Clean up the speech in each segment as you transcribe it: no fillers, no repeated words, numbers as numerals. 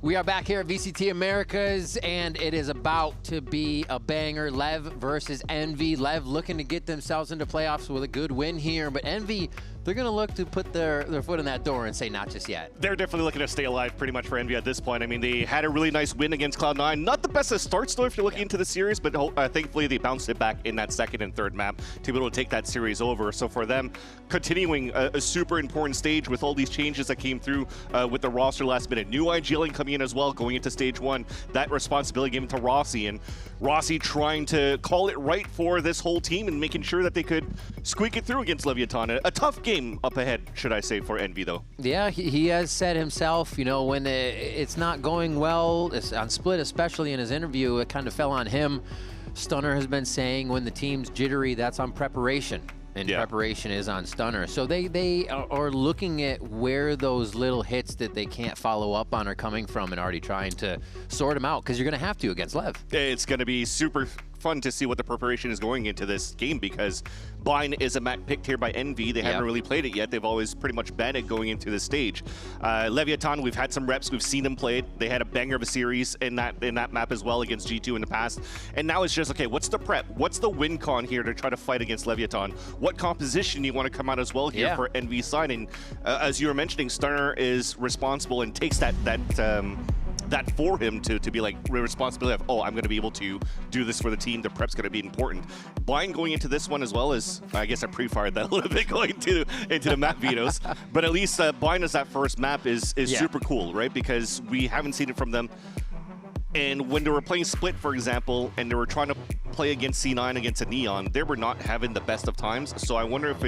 We are back here at VCT Americas, and it is about to be a banger. LEV versus Envy. LEV looking to get themselves into playoffs with a good win here, but Envy, they're going to look to put their foot in that door and say not just yet. They're definitely looking to stay alive pretty much for Envy at this point. I mean, they had a really nice win against Cloud9. Not the best of starts, though, if you're looking into the series, but thankfully they bounced it back in that second and third map to be able to take that series over. So for them, continuing a super important stage with all these changes that came through with the roster last minute. New IGLing coming in as well, going into stage one. That responsibility given to Rossi, and Rossi trying to call it right for this whole team and making sure that they could squeak it through against Leviathan. A tough game up ahead, should I say, for Envy, though. Yeah, he has said himself, you know, when it's not going well, on Split especially in his interview, it kind of fell on him. Stunner has been saying when the team's jittery, that's on preparation. And preparation is on Stunner. So they are looking at where those little hits that they can't follow up on are coming from and already trying to sort them out, because you're going to have to against LEV. It's going to be super fun to see what the preparation is going into this game, because Bind is a map picked here by Envy. They haven't really played it yet. They've always pretty much banned it going into this stage. Leviathan, we've had some reps. We've seen them play it. They had a banger of a series in that map as well against G2 in the past. And now it's just, okay, what's the prep? What's the win con here to try to fight against Leviathan? What composition you want to come out as well here for Envy's side? And as you were mentioning, Stunner is responsible and takes that for him to be like responsibility of, oh, I'm going to be able to do this for the team. The prep's going to be important. Bind going into this one as well as, I guess I pre-fired that a little bit going into the map vetoes, but at least Bind as that first map is super cool, right? Because we haven't seen it from them. And when they were playing Split, for example, and they were trying to play against C9 against a Neon, they were not having the best of times. So I wonder if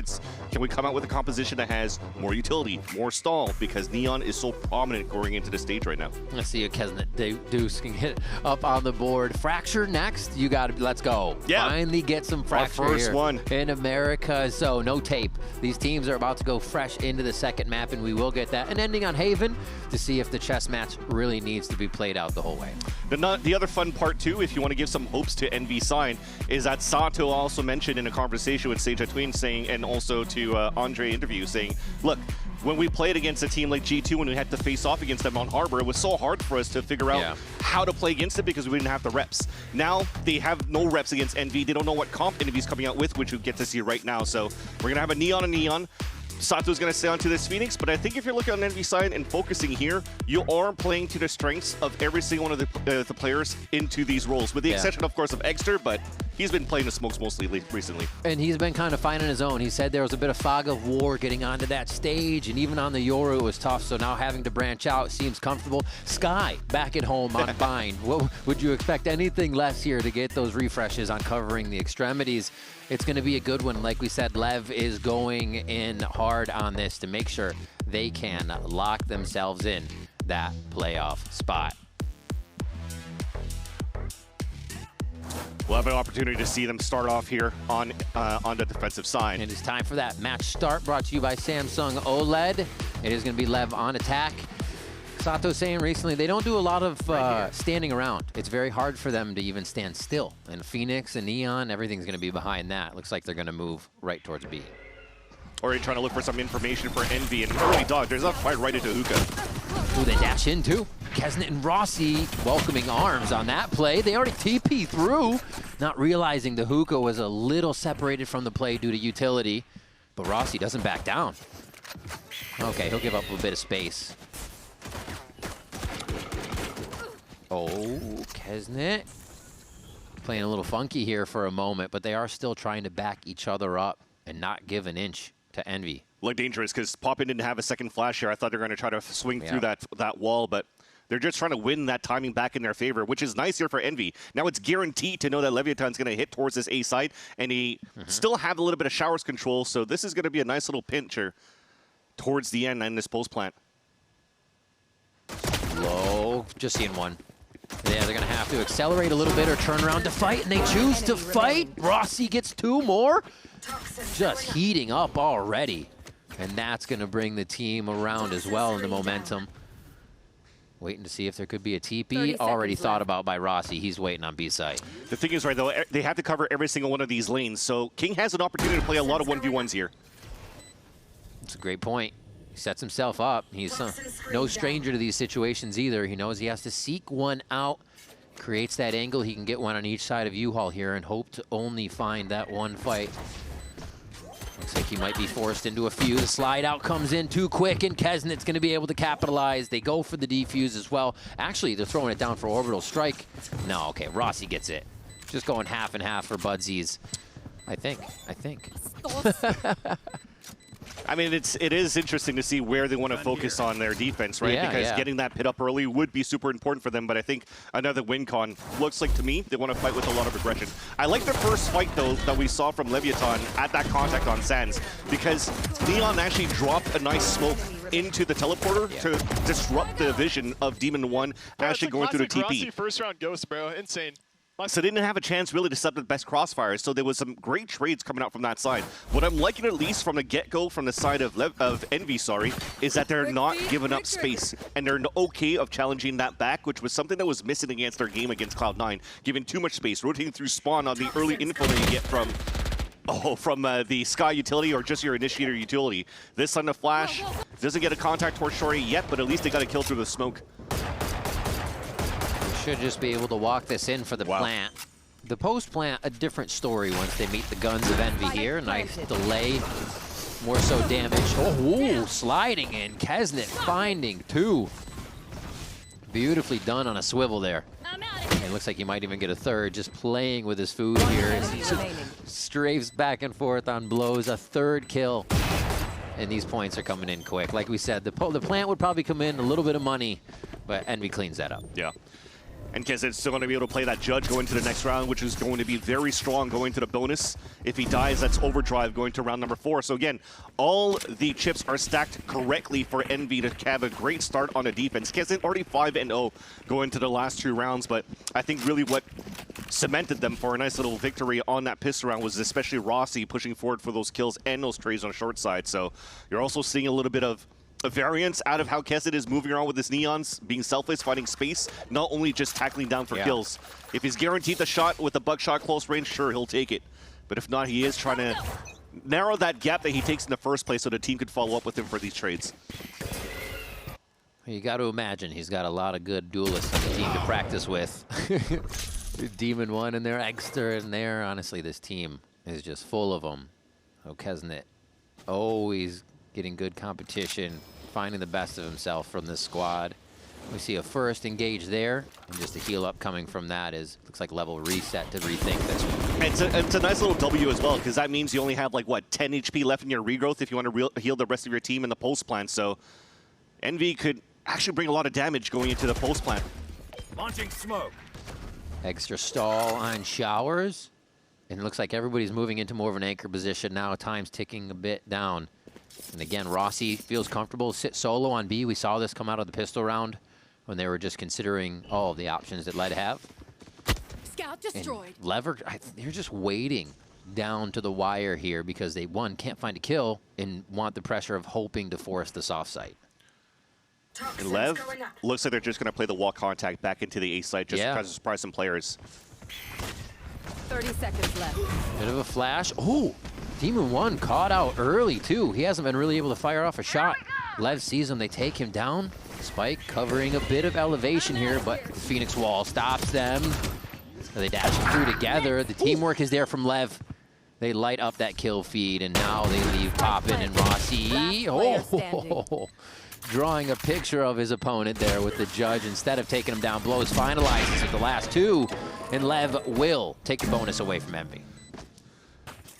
can we come out with a composition that has more utility, more stall, because Neon is so prominent going into the stage right now. Let's see if Kesnet Deuce can get up on the board. Fracture next. You got to, let's go. Yeah. Finally get some Fracture our first here one in America. So no tape. These teams are about to go fresh into the second map, and we will get that. And ending on Haven to see if the chess match really needs to be played out the whole way. The other fun part, too, if you want to give some hopes to Envy side, is that Sato also mentioned in a conversation with Sage Tween saying, and also to Andre interview, saying, look, when we played against a team like G2, when we had to face off against them on Harbor, it was so hard for us to figure out how to play against it because we didn't have the reps. Now, they have no reps against Envy. They don't know what comp Envy's coming out with, which we get to see right now. So we're going to have a Neon and Neon. Sato's going to stay onto this Phoenix, but I think if you're looking on Envy side and focusing here, you are playing to the strengths of every single one of the players into these roles, with the exception, of course, of Exter, but he's been playing the smokes mostly recently. And he's been kind of finding his own. He said there was a bit of fog of war getting onto that stage, and even on the Yoru it was tough, so now having to branch out seems comfortable. Sky back at home on Bind. What would you expect anything less here to get those refreshes on covering the extremities? It's going to be a good one. Like we said, LEV is going in hard on this to make sure they can lock themselves in that playoff spot. We'll have an opportunity to see them start off here on the defensive side. And it's time for that match start, brought to you by Samsung OLED. It is going to be LEV on attack. Sato saying recently they don't do a lot of standing around. It's very hard for them to even stand still. And Phoenix and Neon, everything's going to be behind that. Looks like they're going to move right towards B. Or you're trying to look for some information for Envy, and early dog, there's a fight right into Hookah. Ooh, they dash in too. Kesnet and Rossi welcoming arms on that play. They already TP through, not realizing the Hookah was a little separated from the play due to utility. But Rossi doesn't back down. Okay, he'll give up a bit of space. Oh, Kesnet playing a little funky here for a moment, but they are still trying to back each other up and not give an inch to Envy. Look dangerous, because Poppin didn't have a second flash here. I thought they were going to try to swing through that wall, but they're just trying to win that timing back in their favor, which is nice here for Envy. Now it's guaranteed to know that Leviathan's going to hit towards this A side, and he still have a little bit of showers control, so this is going to be a nice little pincher towards the end in this post plant. Low, just seeing one. Yeah, they're going to have to accelerate a little bit or turn around to fight, and they choose to fight. Rossi gets two more. Just heating up already. And that's going to bring the team around as well in the momentum. Waiting to see if there could be a TP. Already thought about by Rossi. He's waiting on B side. The thing is, right, though, they have to cover every single one of these lanes, so King has an opportunity to play a lot of 1v1s here. That's a great point. He sets himself up. He's no stranger to these situations either. He knows he has to seek one out, creates that angle. He can get one on each side of U-Haul here and hope to only find that one fight. Looks like he might be forced into a few. The slide out comes in too quick, and Kesnet's going to be able to capitalize. They go for the defuse as well. Actually, they're throwing it down for orbital strike. No, okay, Rossi gets it. Just going half and half for Budsies. I think. I mean, it is interesting to see where they want to focus on their defense, right? Yeah, because getting that pit up early would be super important for them, but I think another win con looks like, to me, they want to fight with a lot of aggression. I like the first fight, though, that we saw from Leviathan at that contact on Sands, because Neon actually dropped a nice smoke into the teleporter to disrupt the vision of Demon 1 actually going through the TP. Rossi first round ghost, bro. Insane. So they didn't have a chance really to set the best crossfires, so there was some great trades coming out from that side. What I'm liking, at least from the get-go, from the side of Envy, is that they're not giving up space, and they're okay of challenging that back, which was something that was missing against their game against Cloud9, giving too much space, rotating through spawn on the early info that you get from the Sky utility or just your Initiator utility. This on the flash doesn't get a contact towards Shorty yet, but at least they got a kill through the smoke. Should just be able to walk this in for the plant. The post plant, a different story once they meet the guns of Envy here. Nice delay, more so damage. Oh, sliding in. Kesnet finding two. Beautifully done on a swivel there. It looks like he might even get a third, just playing with his food here. As he strafes back and forth on blows. A third kill. And these points are coming in quick. Like we said, the plant would probably come in a little bit of money, but Envy cleans that up. Yeah. And Kesnet's still going to be able to play that Judge going to the next round, which is going to be very strong going to the bonus. If he dies, that's Overdrive going to round number 4. So again, all the chips are stacked correctly for Envy to have a great start on the defense. Kesnet already 5-0 going to the last 2 rounds, but I think really what cemented them for a nice little victory on that pistol round was especially Rossi pushing forward for those kills and those trades on the short side. So you're also seeing a little bit of a variance out of how Kesnet is moving around with his Neons, being selfless, finding space, not only just tackling down for kills. If he's guaranteed the shot with a buckshot close range, sure, he'll take it. But if not, he is trying to narrow that gap that he takes in the first place so the team could follow up with him for these trades. You got to imagine he's got a lot of good duelists on the team to practice with. Demon 1 in there, Exter in there. Honestly, this team is just full of them. Oh, Kesnet always getting good competition, finding the best of himself from this squad. We see a first engage there, and just a heal up coming from that is, looks like level reset to rethink this one. It's a nice little W as well, because that means you only have like, what, 10 HP left in your regrowth if you want to heal the rest of your team in the post plant. So Envy could actually bring a lot of damage going into the post plant. Launching smoke. Extra stall on showers, and it looks like everybody's moving into more of an anchor position now. Time's ticking a bit down. And again, Rossi feels comfortable sit solo on B. We saw this come out of the pistol round when they were just considering all of the options that LEV have. Scout destroyed. And Lever, they're just waiting down to the wire here because they, one, can't find a kill and want the pressure of hoping to force this offsite. And LEV looks like they're just going to play the wall contact back into the A site just to try to surprise some players. 30 seconds left. Bit of a flash. Oh, Demon 1 caught out early, too. He hasn't been really able to fire off a shot. LEV sees him. They take him down. Spike covering a bit of elevation here, but the Phoenix Wall stops them. So they dash through together. The teamwork is there from LEV. They light up that kill feed, and now they leave Poppin and Rossi. Oh, drawing a picture of his opponent there with the Judge. Instead of taking him down, blows finalizes with the last 2, and LEV will take the bonus away from Envy.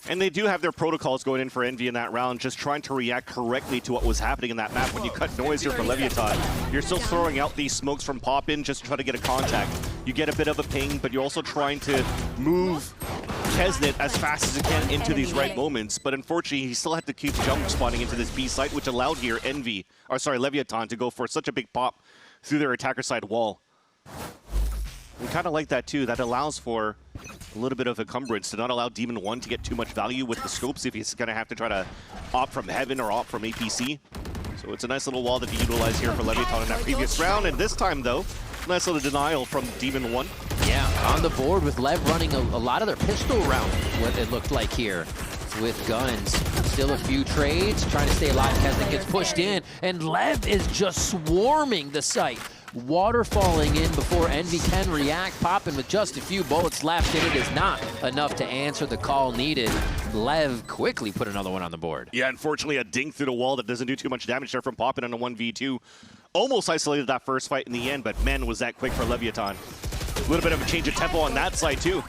And they do have their protocols going in for Envy in that round, just trying to react correctly to what was happening in that map. When you cut noise here for Leviathan, you're still throwing out these smokes from Poppin just to try to get a contact. You get a bit of a ping, but you're also trying to move Kesnet as fast as you can into these right moments. But unfortunately, he still had to keep jump spawning into this B site, which allowed here Leviathan to go for such a big pop through their attacker side wall. We kind of like that too. That allows for a little bit of encumbrance to not allow Demon 1 to get too much value with the scopes if he's going to have to try to opt from Heaven or opt from APC. So it's a nice little wall that he utilized here for Leviathan in that previous round. And this time, though, nice little denial from Demon 1. Yeah, on the board with LEV running a lot of their pistol round, what it looked like here. with guns. Still a few trades, trying to stay alive. Kesnet gets pushed in, and Lev is just swarming the site. Waterfalling in before Envy can react. Popping with just a few bullets left, and it is not enough to answer the call needed. Lev quickly put another one on the board. Yeah, unfortunately, a dink through the wall that doesn't do too much damage there from Poppin on a 1v2. Almost isolated that first fight in the end, but man, was that quick for Leviathan. A little bit of a change of tempo on that side, too.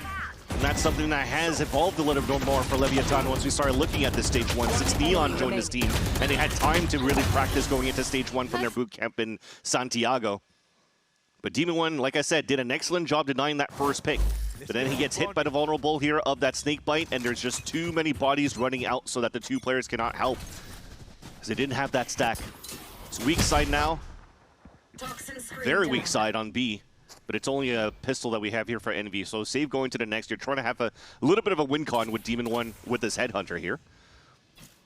And that's something that has evolved a little bit more for Leviathan once we started looking at this stage 1. Since Neon joined this team, and they had time to really practice going into stage 1 from their boot camp in Santiago. But Demon One, like I said, did an excellent job denying that first pick. But then he gets hit by the vulnerable here of that snake bite, and there's just too many bodies running out so that the two players cannot help. Because they didn't have that stack. It's weak side now. Very weak side on B. But it's only a pistol that we have here for Envy. So save going to the next. You're trying to have a little bit of a win con with Demon One with this Headhunter here.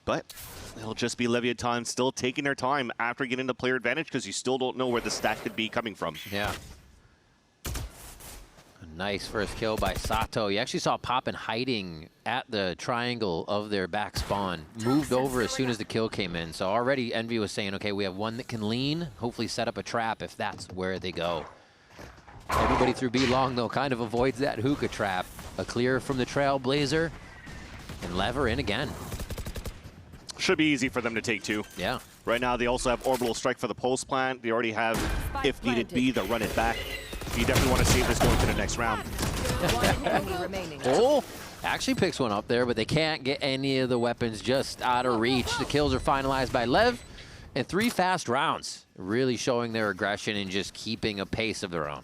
But it'll just be Leviathan still taking their time after getting the player advantage because you still don't know where the stack could be coming from. Yeah. A nice first kill by Sato. You actually saw Poppin hiding at the triangle of their back spawn. Moved over as soon as the kill came in. So already Envy was saying, okay, we have one that can lean, hopefully set up a trap if that's where they go. Everybody through B long, though, kind of avoids that hookah trap. A clear from the Trailblazer, and Lever in again. Should be easy for them to take two. Yeah. Right now, they also have Orbital Strike for the post plant. They already have, if needed be, they'll run it back. You definitely want to save this going to the next round. Oh, actually picks one up there, but they can't get any of the weapons just out of reach. The kills are finalized by Lev, and 3 fast rounds, really showing their aggression and just keeping a pace of their own.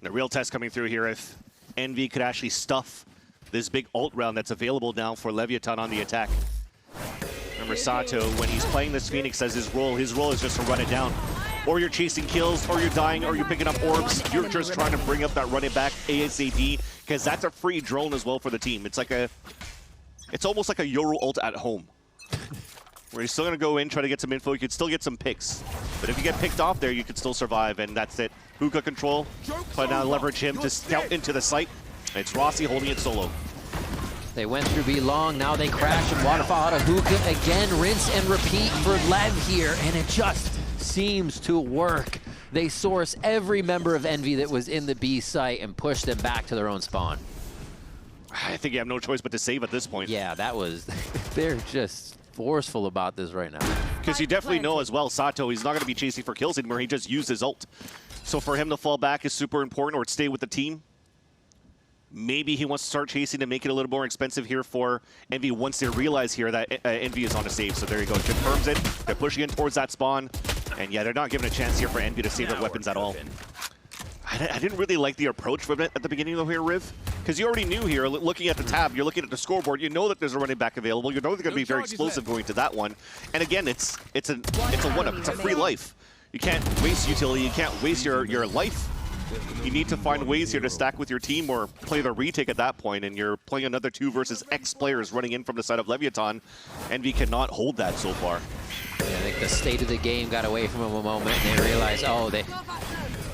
The real test coming through here if Envy could actually stuff this big ult round that's available now for Leviathan on the attack. Remember Sato, when he's playing this Phoenix as his role is just to run it down. Or you're chasing kills, or you're dying, or you're picking up orbs. You're just trying to bring up that run it back ASAP, because that's a free drone as well for the team. It's almost like a Yoru ult at home. Where you're still going to go in, try to get some info, you could still get some picks. But if you get picked off there, you could still survive, and that's it. Hookah control, but now leverage him to scout into the site. It's Rossi holding it solo. They went through B long, now they crash and waterfall out of hookah again. Rinse and repeat for Lev here, and it just seems to work. They source every member of Envy that was in the B site and push them back to their own spawn. I think you have no choice but to save at this point. Yeah, that was, they're just forceful about this right now. Because you definitely know as well, Sato, he's not going to be chasing for kills anymore. He just used his ult. So for him to fall back is super important, or stay with the team. Maybe he wants to start chasing to make it a little more expensive here for Envy once they realize here that Envy is on a save. So there you go, confirms it. They're pushing in towards that spawn. And yeah, they're not giving a chance here for Envy to save their weapons at all. I didn't really like the approach from it at the beginning though here, Riv. Because you already knew here, looking at the tab, you're looking at the scoreboard, you know that there's a running back available. You know they're going to be very explosive going to that one. And again, it's a one-up. It's a free life. You can't waste utility. You can't waste your life. You need to find ways here to stack with your team or play the retake at that point, and you're playing another 2 versus X players running in from the side of Leviathan. Envy cannot hold that so far. Yeah, I think the state of the game got away from them a moment, and they realized, oh,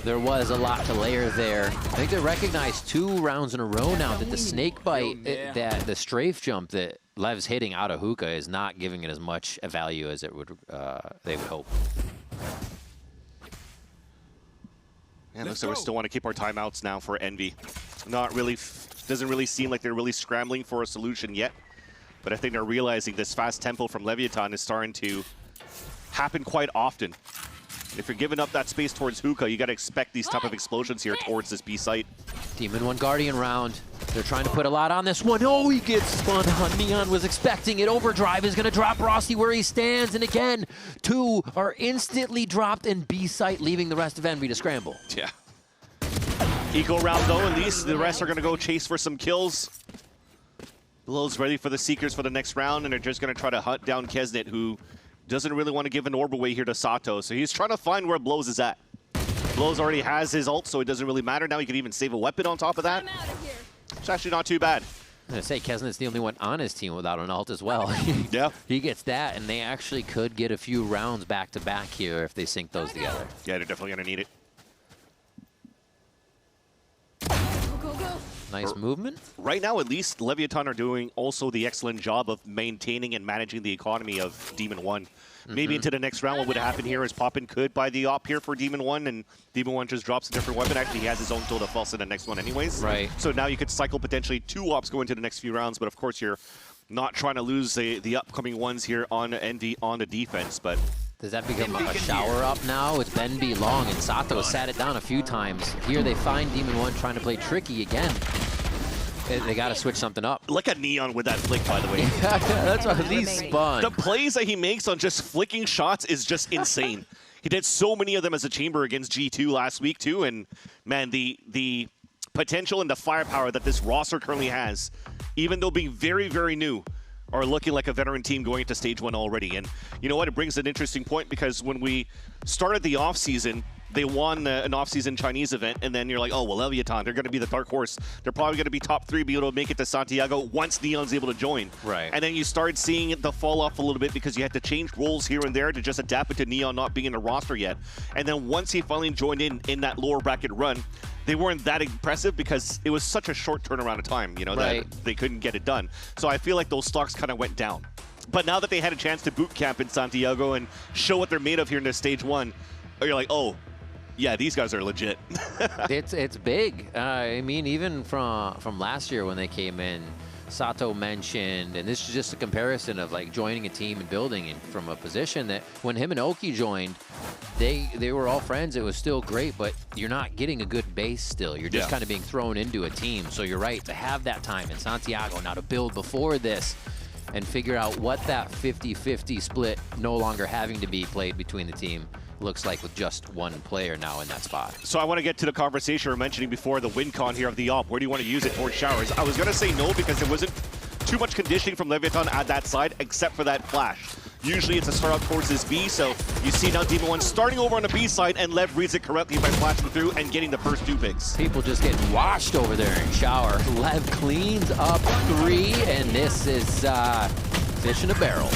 there was a lot to layer there. I think they recognized 2 rounds in a row now that the snake bite, that the strafe jump that Lev's hitting out of hookah is not giving it as much value as it would they would hope. Yeah, looks like we still want to keep our timeouts now for Envy. Not really, doesn't really seem like they're really scrambling for a solution yet. But I think they're realizing this fast tempo from Leviathan is starting to happen quite often. If you're giving up that space towards hookah, you got to expect these type of explosions here towards this B site. Demon One Guardian round. They're trying to put a lot on this one. Oh, he gets spun on. Neon was expecting it. Overdrive is going to drop Rossi where he stands. And again, 2 are instantly dropped in B site, leaving the rest of Envy to scramble. Yeah. Eco round though, at least the rest are going to go chase for some kills. Blow's ready for the Seekers for the next round, and they're just going to try to hunt down Kesnet, who doesn't really want to give an orb away here to Sato. So he's trying to find where Blows is at. Blows already has his ult, so it doesn't really matter. Now he can even save a weapon on top of that. It's actually not too bad. I'm going to say Kesnet's the only one on his team without an ult as well. Yeah. He gets that, and they actually could get a few rounds back-to-back here if they sync those together. Yeah, they're definitely going to need it. Go, go, go. Nice movement. Right now, at least, Leviathan are doing also the excellent job of maintaining and managing the economy of Demon 1. Maybe into the next round, what would happen here is Poppin could buy the op here for Demon 1, and Demon 1 just drops a different weapon. Actually, he has his own Total False in the next one anyways. Right. So now you could cycle potentially 2 ops going into the next few rounds, but of course you're not trying to lose the upcoming ones here on Envy on the defense, but... Does that become a shower up now? It's Ben B long, and Sato sat it down a few times. Here they find Demon 1 trying to play tricky again. They got to switch something up. Look at Neon with that flick, by the way. That's what he spun. The plays that he makes on just flicking shots is just insane. He did so many of them as a chamber against G2 last week, too, and, man, the potential and the firepower that this roster currently has, even though being very, very new, are looking like a veteran team going into stage 1 already. And you know what? It brings an interesting point because when we started the offseason, they won an off-season Chinese event, and then you're like, oh, well, Leviathan, they're going to be the dark horse. They're probably going to be top 3, be able to make it to Santiago once Neon's able to join. Right. And then you started seeing the fall off a little bit because you had to change roles here and there to just adapt it to Neon not being in the roster yet. And then once he finally joined in that lower bracket run, they weren't that impressive because it was such a short turnaround of time, you know, that they couldn't get it done. So I feel like those stocks kind of went down. But now that they had a chance to boot camp in Santiago and show what they're made of here in this stage 1, you're like, oh, yeah, these guys are legit. It's big. I mean, even from last year when they came in, Sato mentioned, and this is just a comparison of like joining a team and building it from a position that when him and Oki joined, they were all friends. It was still great, but you're not getting a good base still. You're just kind of being thrown into a team. So you're right, to have that time in Santiago now to build before this and figure out what that 50-50 split no longer having to be played between the team looks like with just one player now in that spot. So I want to get to the conversation we were mentioning before, the win con here of the op. Where do you want to use it towards showers? I was going to say no because there wasn't too much conditioning from Leviathan at that side except for that flash. Usually it's a start out towards this B, so you see now Demon 1 starting over on the B side, and Lev reads it correctly by flashing through and getting the first 2 picks. People just getting washed over there in shower. Lev cleans up 3, and this is fish in a barrel.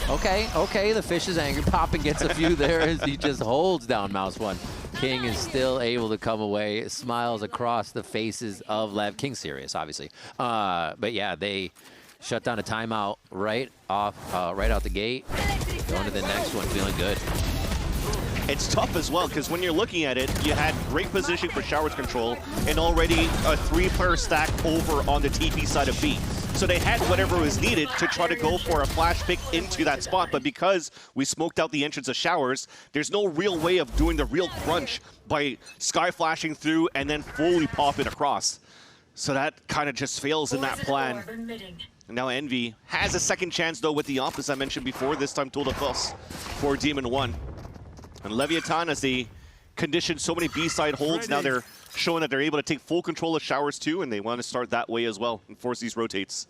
Okay, the fish is angry. Poppin gets a few there as he just holds down Mouse 1. King is still able to come away, smiles across the faces of Lev. King's serious, obviously. But yeah, they shut down a timeout right out the gate. Going to the next one, feeling good. It's tough as well, because when you're looking at it, you had great positioning for Showers control and already a 3-player stack over on the TP side of B. So they had whatever was needed to try to go for a flash pick into that spot, but because we smoked out the entrance of Showers, there's no real way of doing the real crunch by sky flashing through and then fully pop it across. So that kind of just fails in that plan. And now Envy has a second chance, though, with the op, as I mentioned before, this time Total False for Demon 1. And Leviathan, as they conditioned so many B-side holds, now they're showing that they're able to take full control of Showers too, and they want to start that way as well and force these rotates.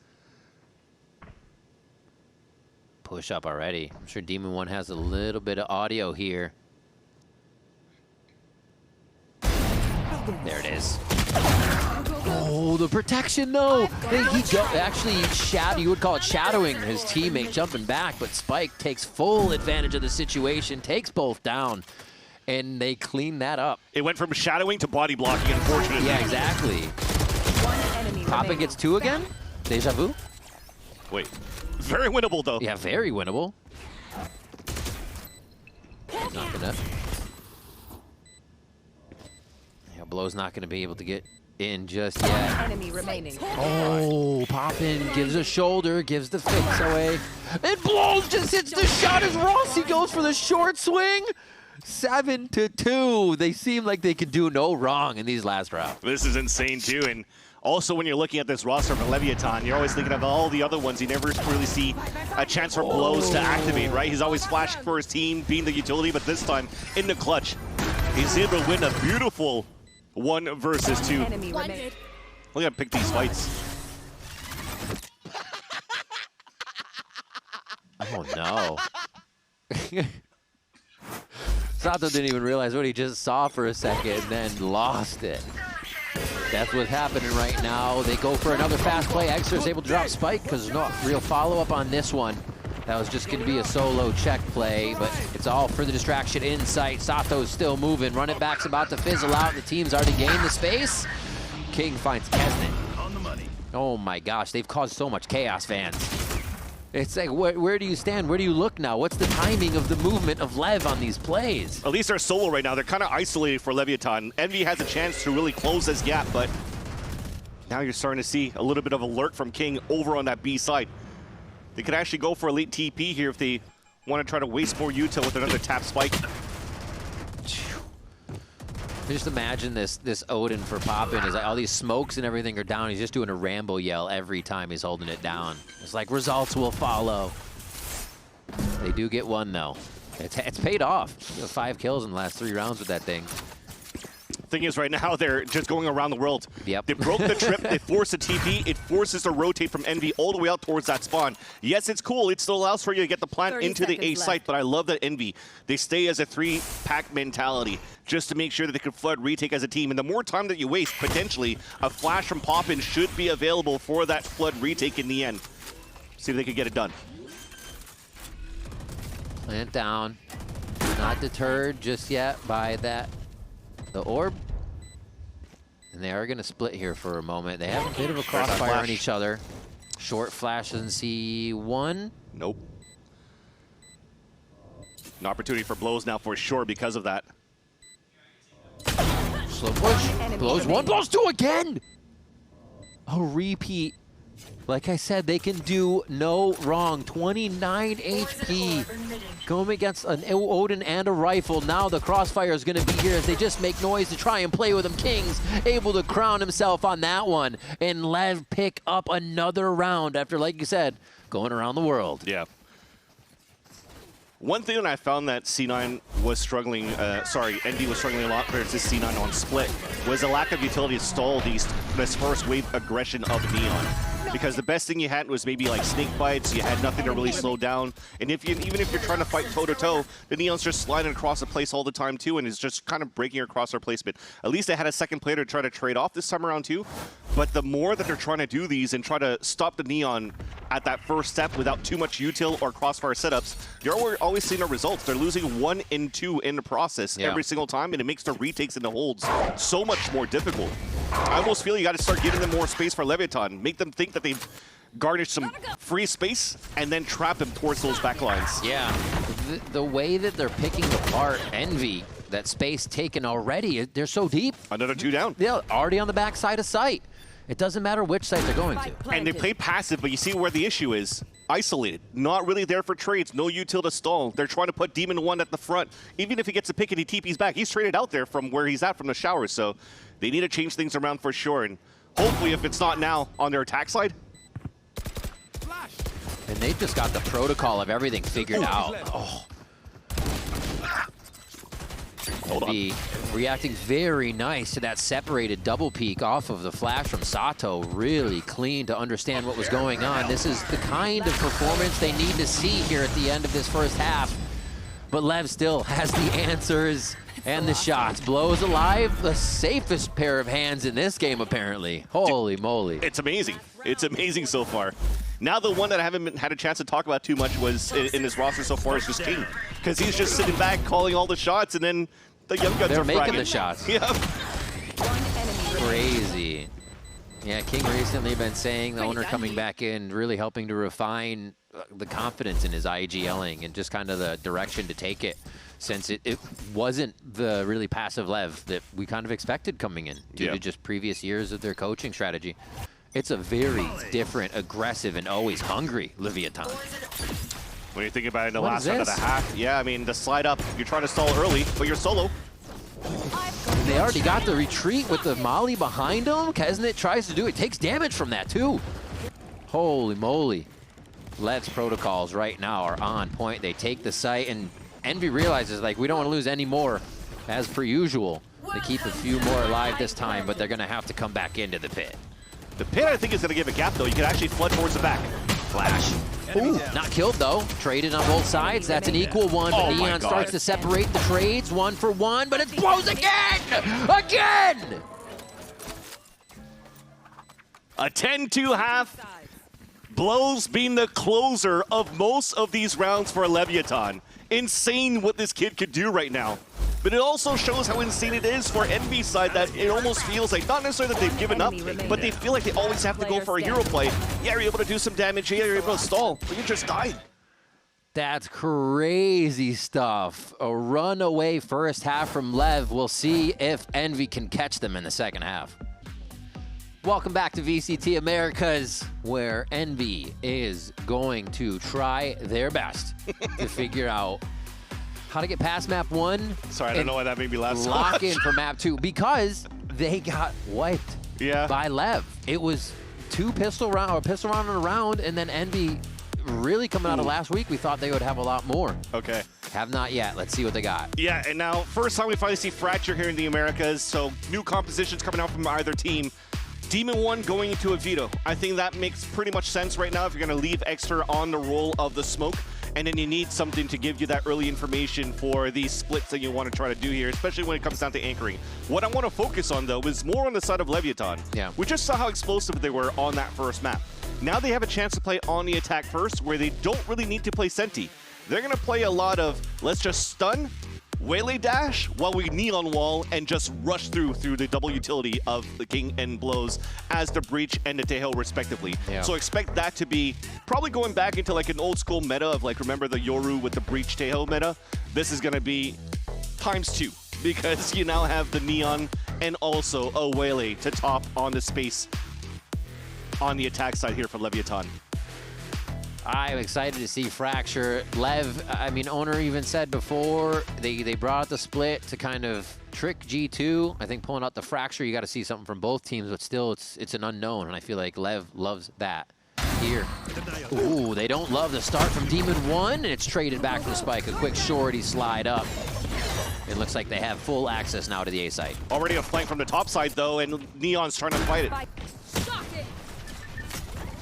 Push up already. I'm sure Demon 1 has a little bit of audio here. There it is. Oh, the protection, though. You would call it shadowing his teammate, jumping back, but Spike takes full advantage of the situation, takes both down, and they clean that up. It went from shadowing to body blocking, unfortunately. Yeah, exactly. Poppin gets 2 again? Deja vu? Wait. Very winnable, though. Yeah, very winnable. Not gonna. Yeah, Blow's not going to be able to get in just yet. Enemy remaining. Oh, Poppin gives a shoulder, gives the fix away. And Blows just hits the shot as Rossi goes for the short swing. 7-2. They seem like they could do no wrong in these last rounds. This is insane, too. And also, when you're looking at this roster for Leviathan, you're always thinking of all the other ones. You never really see a chance for Blows to activate, right? He's always flashing for his team, being the utility, but this time, in the clutch, he's able to win a beautiful 1 versus 2. We gotta pick these fights. Oh, no. Sato didn't even realize what he just saw for a second and then lost it. That's what's happening right now. They go for another fast play. Extra's able to drop Spike because there's no real follow-up on this one. That was just going to be a solo check play, but it's all for the distraction in sight. Sato's still moving. Run it back's about to fizzle out. The team's already gained the space. King finds Kesnet. Oh my gosh, they've caused so much chaos, fans. It's like, where do you stand? Where do you look now? What's the timing of the movement of Lev on these plays? At least they're solo right now. They're kind of isolated for Leviathan. Envy has a chance to really close this gap, but now you're starting to see a little bit of alert from King over on that B side. They could actually go for elite TP here if they want to try to waste more util with another tap spike. Just imagine this Odin for popping is like all these smokes and everything are down. He's just doing a Rambo yell every time he's holding it down. It's like results will follow. They do get one though. It's paid off. 5 kills in the last 3 rounds with that thing. Thing is, right now they're just going around the world. Yep. They broke the trip. They forced a TP. It forces to rotate from Envy all the way out towards that spawn. Yes, it's cool. It still allows for you to get the plant into the A site, but I love that Envy. They stay as a 3-pack mentality just to make sure that they can flood retake as a team. And the more time that you waste, potentially a flash from Poppin should be available for that flood retake in the end. See if they can get it done. Plant down. Not deterred just yet by the orb. And they are going to split here for a moment. They have a bit of a crossfire on each other. Short flash doesn't see one. Nope. An opportunity for blows now for sure because of that. Slow push. Blows 1, blows 2 again. A repeat. Like I said, they can do no wrong. 29 HP. Going against an Odin and a rifle. Now the crossfire is going to be here as they just make noise to try and play with him. King's able to crown himself on that one. And Lev pick up another round after, like you said, going around the world. Yeah. One thing that I found that C9 was struggling, Envy was struggling a lot versus C9 on split, was the lack of utility to stall this first wave aggression of Neon. Because the best thing you had was maybe like snake bites, you had nothing to really slow down. And even if you're trying to fight toe-to-toe, the Neon's just sliding across the place all the time too, and it's just kind of breaking across their placement. At least they had a second player to try to trade off this time around too. But the more that they're trying to do these and try to stop the Neon at that first step without too much util or crossfire setups, you're always seeing the results. They're losing 1 and 2 in the process every single time, and it makes the retakes and the holds so much more difficult. I almost feel you got to start giving them more space for Leviathan. Make them think that they've garnished some free space and then trap them towards those back lines. Yeah, the way that they're picking apart Envy, that space taken already, they're so deep. Another 2 down. Yeah, already on the back side of site. It doesn't matter which site they're going to. And they play passive, but you see where the issue is. Isolated. Not really there for trades. No util to stall. They're trying to put Demon 1 at the front. Even if he gets a pick and he TP's back, he's traded out there from where he's at from the shower. So they need to change things around for sure. And hopefully, if it's not now on their attack side. And they've just got the protocol of everything figured out. Oh. Hold on. Reacting very nice to that separated double peek off of the flash from Sato. Really clean to understand what was going on. This is the kind of performance they need to see here at the end of this first half. But Lev still has the answers and the shots. Blows alive, the safest pair of hands in this game, apparently. Holy moly. It's amazing. It's amazing so far. Now the one that I haven't had a chance to talk about too much was in this roster so far is just King. Because he's just sitting back calling all the shots, and then the young guns They're are making fragging. the shots. Yeah. Crazy. Yeah, King recently been saying, the owner coming back in, really helping to refine the confidence in his IGLing and just kind of the direction to take it, since it wasn't the really passive Lev that we kind of expected coming in due to just previous years of their coaching strategy. It's a very different, aggressive, and always hungry Leviathan. When you think about it in the last round of the half, yeah, I mean, the slide up, you're trying to stall early, but you're solo. And they already got the retreat with the molly behind him. Kesnet tries to do it, takes damage from that too. Holy moly. Lev's protocols right now are on point. They take the site, and Envy realizes, like, we don't want to lose any more, as per usual. They keep a few more alive this time, but they're going to have to come back into the pit. The pit, I think, is going to give a gap, though. You can actually flood towards the back. Flash. Ooh, not killed, though. Traded on both sides. That's an equal one, but Neon starts to separate the trades 1 for 1, but it blows again! Again! A 10-2 half. Blows being the closer of most of these rounds for Leviathan. Insane what this kid could do right now. but it also shows how insane it is for Envy's side that it almost feels like, not necessarily that they've given up, but they feel like they always have to go for a hero play. Yeah, you're able to do some damage, yeah, you're able to stall, but you just died. That's crazy stuff. A runaway first half from LEV. We'll see if Envy can catch them in the second half. Welcome back to VCT Americas, where Envy is going to try their best to figure out how to get past map 1. Sorry, I don't know why that made me laugh so lock much. in for map 2, because they got wiped by LEV. It was two pistol round and a round, and then Envy really coming out of last week. We thought they would have a lot more. Okay. Have not yet. Let's see what they got. Yeah, and now first time we finally see Fracture here in the Americas, so new compositions coming out from either team. Demon 1 going into a veto. I think that makes pretty much sense right now if you're going to leave Extra on the role of the smoke, and then you need something to give you that early information for these splits that you want to try to do here, especially when it comes down to anchoring. What I want to focus on, though, is more on the side of Leviathan. Yeah. We just saw how explosive they were on that first map. Now they have a chance to play on the attack first, where they don't really need to play Senti. They're going to play a lot of, let's just stun, waylay dash while we neon wall and just rush through the double utility of the King and Blows as the Breach and the Tejo respectively. Yeah. So expect that to be probably going back into like an old school meta of like, remember the Yoru with the Breach Tejo meta? This is going to be ×2 because you now have the neon and also a waylay to top on the space on the attack side here for Leviathan. I'm excited to see Fracture. LEV, I mean, owner even said before, they brought out the split to kind of trick G2. I think pulling out the Fracture, you got to see something from both teams, but still, it's an unknown, and I feel like LEV loves that here. Ooh, they don't love the start from Demon 1, and it's traded back from Spike. A quick shorty slide up. It looks like they have full access now to the A site. Already a flank from the top side, though, and Neon's trying to fight it.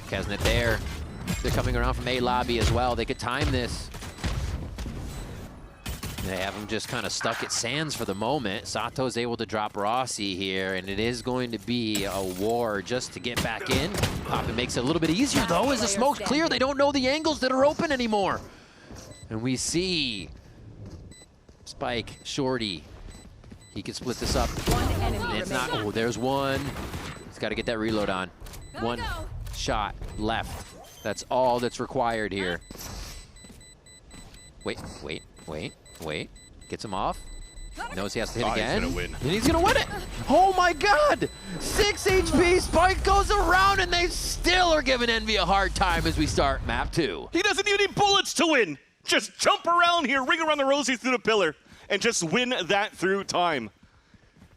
Kesnet there. They're coming around from A lobby as well. They could time this. They have him just kind of stuck at Sands for the moment. Sato's able to drop Rossi here, and it is going to be a war just to get back in. Poppin makes it a little bit easier, though, as the smoke's clear. They don't know the angles that are open anymore. And we see Spike, Shorty. He can split this up. It's not, oh, there's one. He's got to get that reload on. One shot left. That's all that's required here. Wait. Gets him off. Knows he has to hit again. He's gonna win. And he's gonna win it. Oh my God! 6 HP, Spike goes around, and they still are giving Envy a hard time as we start map 2. He doesn't even need bullets to win. Just jump around here, ring around the rosy through the pillar, and just win that through time.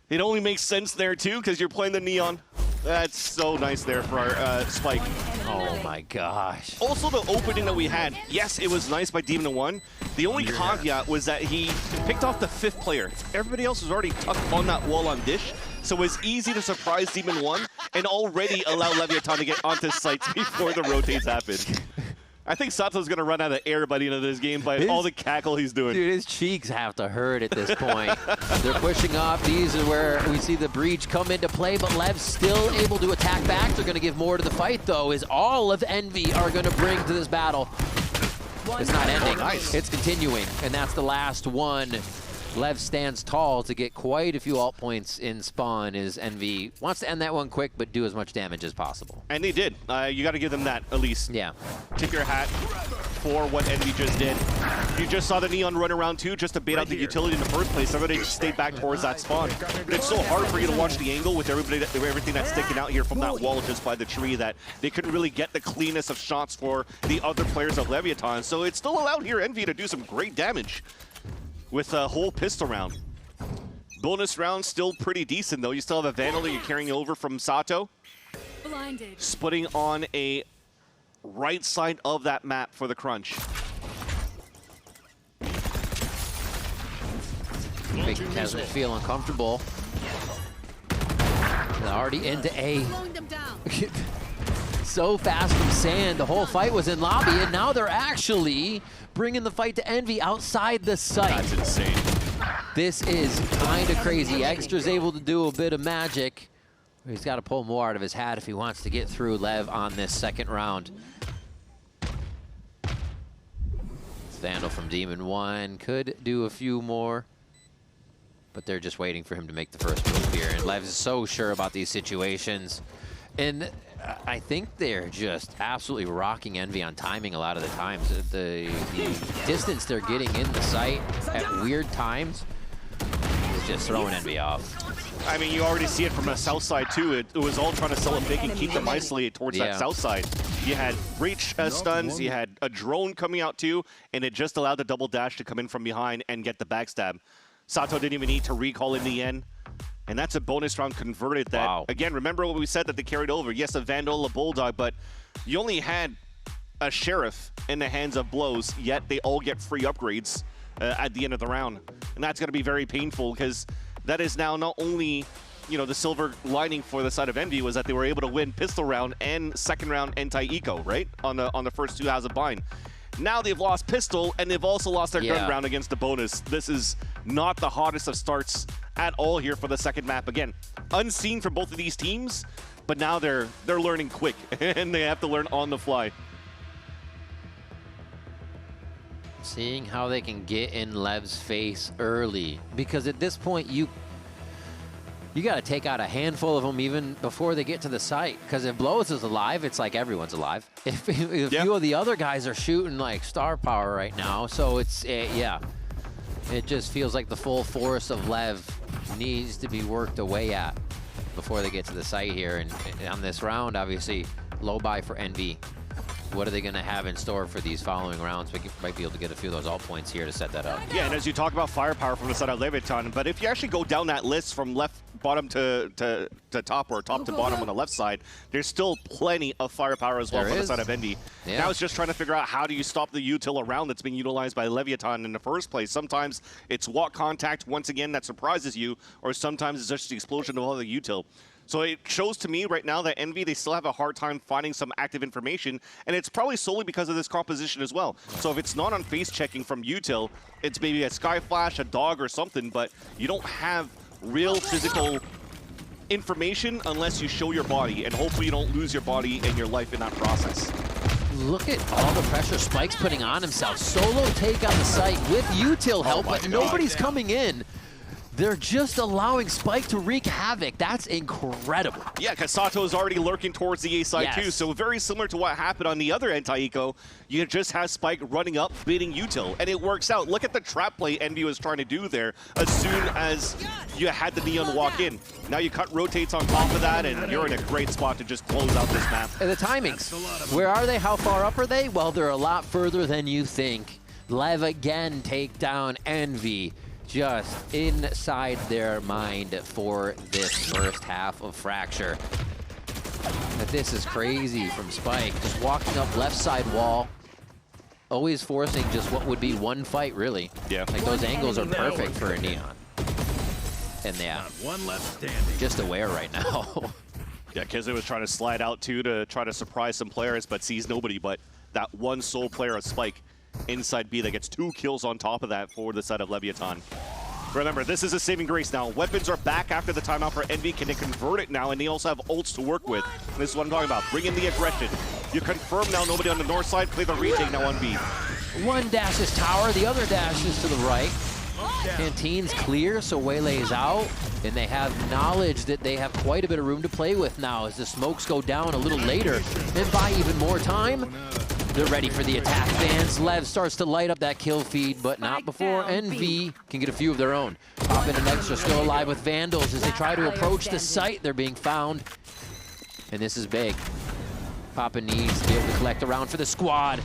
It only makes sense there too, because you're playing the Neon. That's so nice there for our Spike. Oh my gosh. Also, the opening that we had, yes, it was nice by Demon 1. The only caveat was that he picked off the 5th player. Everybody else was already tucked on that wall on Dish, so it was easy to surprise Demon 1 and already allow Leviathan to get onto sites before the rotates happened. I think Sato's going to run out of air by the end of this game by all the cackle he's doing. Dude, his cheeks have to hurt at this point. They're pushing off. These are where we see the Breach come into play, but Lev's still able to attack back. They're going to give more to the fight, though, as all of Envy are going to bring to this battle. It's not ending. Nice. It's continuing, and that's the last one. Lev stands tall to get quite a few alt points in spawn as Envy wants to end that one quick, but do as much damage as possible. And they did. You got to give them that, at least. Yeah. Tip your hat for what Envy just did. You just saw the Neon run around too, just to bait out the utility in the first place. Everybody just stayed back towards that spawn. But it's so hard for you to watch the angle with everything that's sticking out here from that wall just by the tree that they couldn't really get the cleanest of shots for the other players of Leviathan. So it's still allowed here Envy to do some great damage with a whole pistol round. Bonus round still pretty decent though. You still have a Vandal that you're carrying over from Sato. Blinded. Splitting on a right side of that map for the crunch. Big Kesnet feel uncomfortable. They're already into A. Slowing them down. So fast from Sand. The whole fight was in lobby, and now they're actually bringing the fight to Envy outside the site. That's insane. This is kind of crazy. Extra's able to do a bit of magic. He's got to pull more out of his hat if he wants to get through Lev on this second round. Vandal from Demon 1 could do a few more. but they're just waiting for him to make the first move here. And LEV is so sure about these situations. And I think they're just absolutely rocking Envy on timing a lot of the times. The distance they're getting in the site at weird times is just throwing Envy off. I mean, you already see it from the south side, too. It was all trying to sell it big and keep them isolated towards that south side. You had breach stuns, you had a drone coming out, too, and it just allowed the double dash to come in from behind and get the backstab. Sato didn't even need to recall in the end. And that's a bonus round converted that, again, remember what we said that they carried over. Yes, a Vandal, a Bulldog, but you only had a Sheriff in the hands of Blows, yet they all get free upgrades at the end of the round. And that's going to be very painful because that is now not only, you know, the silver lining for the side of Envy was that they were able to win pistol round and second round anti-eco, right? On the first 2 halves of bind. Now they've lost pistol and they've also lost their gun round against the bonus. This is not the hottest of starts at all here for the second map. Again, unseen from both of these teams, but now they're learning quick and they have to learn on the fly. Seeing how they can get in LEV's face early, because at this point you got to take out a handful of them even before they get to the site. Because if Blows is alive, it's like everyone's alive. If a few of the other guys are shooting like star power right now, so it's it just feels like the full force of LEV needs to be worked away at before they get to the site here. And on this round, obviously, low buy for Envy. What are they going to have in store for these following rounds? We might be able to get a few of those alt points here to set that up. Yeah, and as you talk about firepower from the side of Levitan, but if you actually go down that list from bottom to top, or top to bottom on the left side, there's still plenty of firepower as well from the side of Envy. Now it's just trying to figure out how do you stop the util around that's being utilized by Leviathan in the first place. Sometimes it's walk contact, once again, that surprises you, or sometimes it's just the explosion of all the util. So it shows to me right now that Envy, they still have a hard time finding some active information, and it's probably solely because of this composition as well. So if it's not on face checking from util, it's maybe a sky flash, a dog, or something, but you don't have real physical information unless you show your body, and hopefully you don't lose your body and your life in that process. Look at all the pressure Spike's putting on himself. Solo take on the site with util help, but nobody's coming in. They're just allowing Spike to wreak havoc. That's incredible. Yeah, because Sato is already lurking towards the A side too, so very similar to what happened on the other anti-eco. You just have Spike running up, baiting util, and it works out. Look at the trap play Envy was trying to do there as soon as you had the Neon walk in. Now you cut rotates on top of that, and you're in a great spot to just close out this map. And the timings, where are they? How far up are they? Well, they're a lot further than you think. LEV again take down Envy. Just inside their mind for this first half of Fracture. But this is crazy from Spike. Just walking up left side wall. Always forcing just what would be one fight, really. Yeah. Like those angles are perfect for a Neon. And one left standing. Just aware right now. Yeah, Kizzy was trying to slide out too to try to surprise some players, but sees nobody but that one sole player of Spike inside B that gets 2 kills on top of that for the side of Leviathan. Remember, this is a saving grace now. Weapons are back after the timeout for Envy. Can they convert it now? And they also have ults to work with. And this is what I'm talking about. Bring in the aggression. You confirm now nobody on the north side. Play the retake now on B. One dashes tower, the other dashes to the right. Canteen's clear, so Waylay's out. And they have knowledge that they have quite a bit of room to play with now as the smokes go down a little later and buy even more time. They're ready for the attack, fans. LEV starts to light up that kill feed, but not before Envy can get a few of their own. Pop in and Extra still alive with Vandals as they try to approach the site. They're being found, and this is big. Poppin needs to be able to collect around for the squad,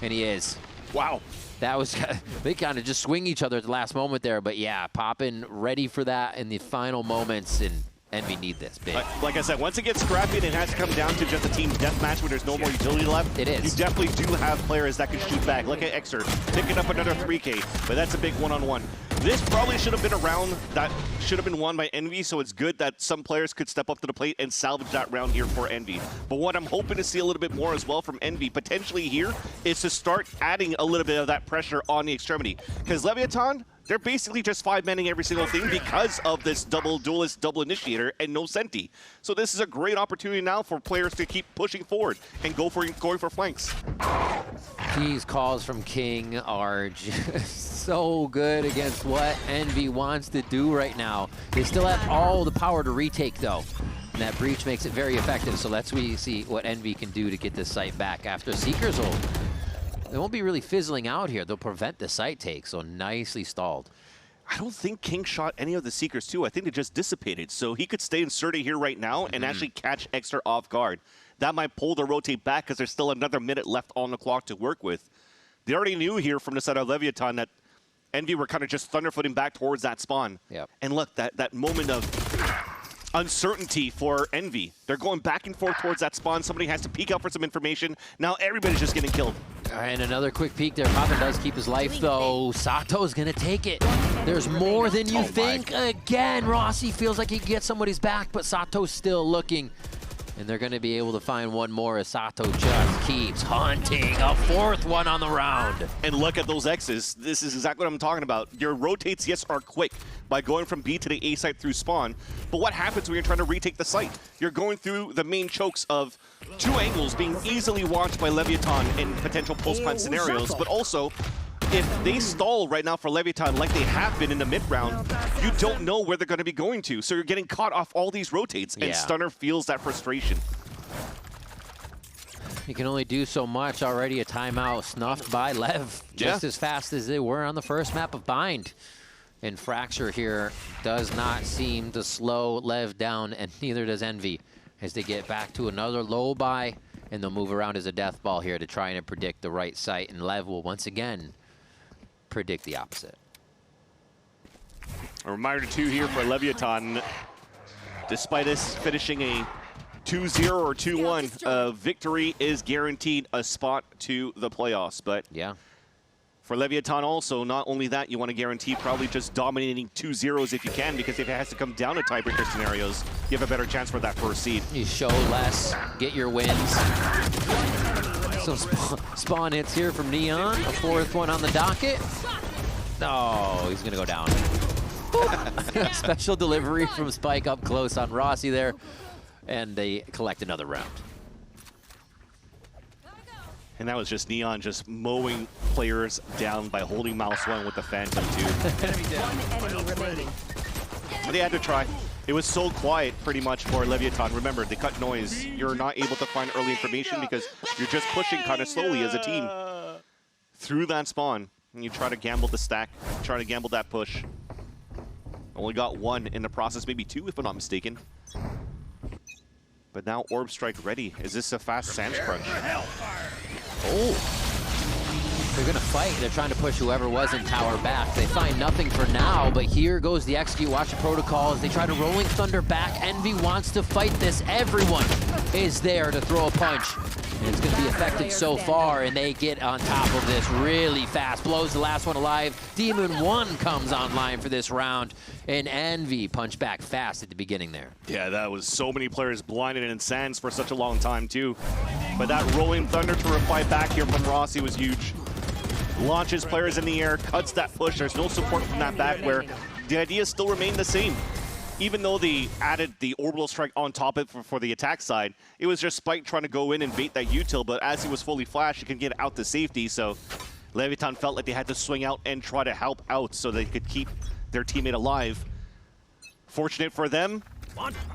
and he is. Wow. That was, they kind of just swing each other at the last moment there, but yeah, Poppin ready for that in the final moments, and Envy need this big. Like I said, once it gets scrappy and it has to come down to just a team deathmatch where there's no more utility left, it is. You definitely do have players that can shoot back. Look at Exer picking up another 3K, but that's a big one-on-one. This probably should have been a round that should have been won by Envy, so it's good that some players could step up to the plate and salvage that round here for Envy. But what I'm hoping to see a little bit more as well from Envy, potentially here, is to start adding a little bit of that pressure on the extremity. Because Leviathan, they're basically just 5-manning every single thing because of this double duelist, double initiator, and no senti. So this is a great opportunity now for players to keep pushing forward and going for flanks. These calls from King are just so good against what Envy wants to do right now. They still have all the power to retake, though. And that breach makes it very effective, so let's see what Envy can do to get this site back after Seeker's ult. They won't be really fizzling out here. They'll prevent the site take, so nicely stalled. I don't think King shot any of the Seekers, too. I think they just dissipated. So he could stay inserted here right now and actually catch Extra off guard. That might pull the rotate back because there's still another minute left on the clock to work with. They already knew here from the side of Leviathan that Envy were kind of just thunderfooting back towards that spawn. Yep. And look, that moment of uncertainty for Envy. They're going back and forth towards that spawn. Somebody has to peek out for some information. Now everybody's just getting killed. And another quick peek there. Papa does keep his life, though. Sato's going to take it. There's more than you think. Again, Rossi feels like he can get somebody's back, but Sato's still looking. And they're going to be able to find one more as Sato just keeps hunting. A fourth one on the round. And look at those X's. This is exactly what I'm talking about. Your rotates, yes, are quick by going from B to the A site through spawn. But what happens when you're trying to retake the site? You're going through the main chokes of two angles being easily watched by Leviathan in potential pulse plant scenarios, but also if they stall right now for Leviathan like they have been in the mid-round, you don't know where they're going to be going to. So you're getting caught off all these rotates, and Stunner feels that frustration. You can only do so much. Already a timeout snuffed by Lev just as fast as they were on the first map of Bind. And Fracture here does not seem to slow Lev down, and neither does Envy as they get back to another low buy, and they'll move around as a death ball here to try and predict the right site, and Lev will once again predict the opposite. A reminder too here for Leviathan, despite us finishing a 2-0 or 2-1, victory is guaranteed a spot to the playoffs. But for Leviathan also, not only that, you want to guarantee probably just dominating 2-0s if you can, because if it has to come down to tiebreaker scenarios, you have a better chance for that first seed. You show less, get your wins. So spawn hits here from Neon, a fourth one on the docket. Oh, he's gonna go down. Special delivery from Spike up close on Rossi there, and they collect another round. And that was just Neon just mowing players down by holding mouse 1 with the Phantom 2. Enemy remaining. They had to try. It was so quiet pretty much for Leviathan. Remember, they cut noise. You're not able to find early information because you're just pushing kind of slowly as a team through that spawn. And you try to gamble the stack, try to gamble that push. Only got one in the process, maybe two if I'm not mistaken. But now Orb Strike ready. Is this a fast Sands crunch? Oh. They're gonna fight. They're trying to push whoever was in tower back. They find nothing for now, but here goes the execute. Watch the protocol as they try to Rolling Thunder back. Envy wants to fight this. Everyone is there to throw a punch. And it's gonna be effective so far, and they get on top of this really fast. Blows the last one alive. Demon 1 comes online for this round, and Envy punch back fast at the beginning there. Yeah, that was so many players blinded in Sands for such a long time too. But that Rolling Thunder to reply back here from Rossi was huge. Launches players in the air, cuts that push. There's no support from that back where the idea still remained the same. Even though they added the orbital strike on top of it for the attack side, it was just Spike trying to go in and bait that util, but as he was fully flashed, he can get out to safety, so Leviathan felt like they had to swing out and try to help out so they could keep their teammate alive. Fortunate for them,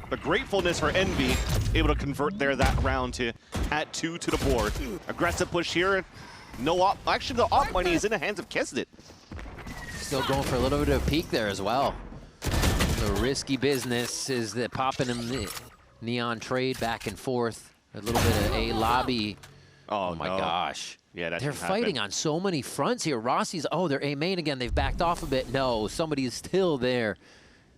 but gratefulness for Envy, able to convert there that round to add 2 to the board. Aggressive push here. No op. Actually, the op money is in the hands of Kesnet. Still going for a little bit of a peek there as well. The risky business is that popping in the Neon trade back and forth. A little bit of a lobby. Oh my gosh. Yeah, that they're fighting on so many fronts here. Rossi's, they're A main again. They've backed off a bit. No, somebody is still there.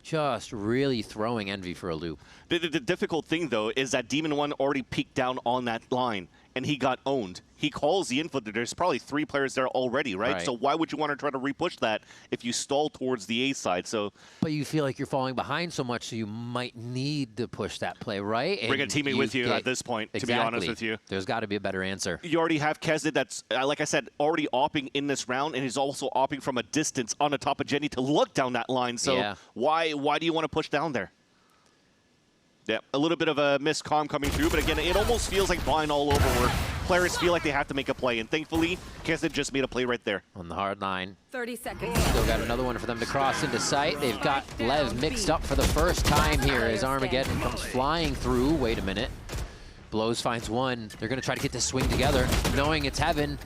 Just really throwing Envy for a loop. The difficult thing, though, is that Demon 1 already peeked down on that line, and he got owned. he calls the info that there's probably 3 players there already, right? So why would you want to try to repush that if you stall towards the A side? So, but you feel like you're falling behind so much, so you might need to push that play, right? Bring a teammate with you at this point, to be honest with you. There's got to be a better answer. You already have Kesed that's, like I said, already opping in this round, and he's also opping from a distance on the top of Jenny to look down that line. So why do you want to push down there? Yeah, a little bit of a miscomm coming through, but again, it almost feels like blind all over where players feel like they have to make a play, and thankfully, Kesed just made a play right there. On the hard line. 30 seconds. Still got another one for them to cross into sight. They've got Lev mixed up for the first time here as Armageddon comes flying through. Wait a minute. Blows finds one. They're going to try to get this swing together, knowing it's heaven.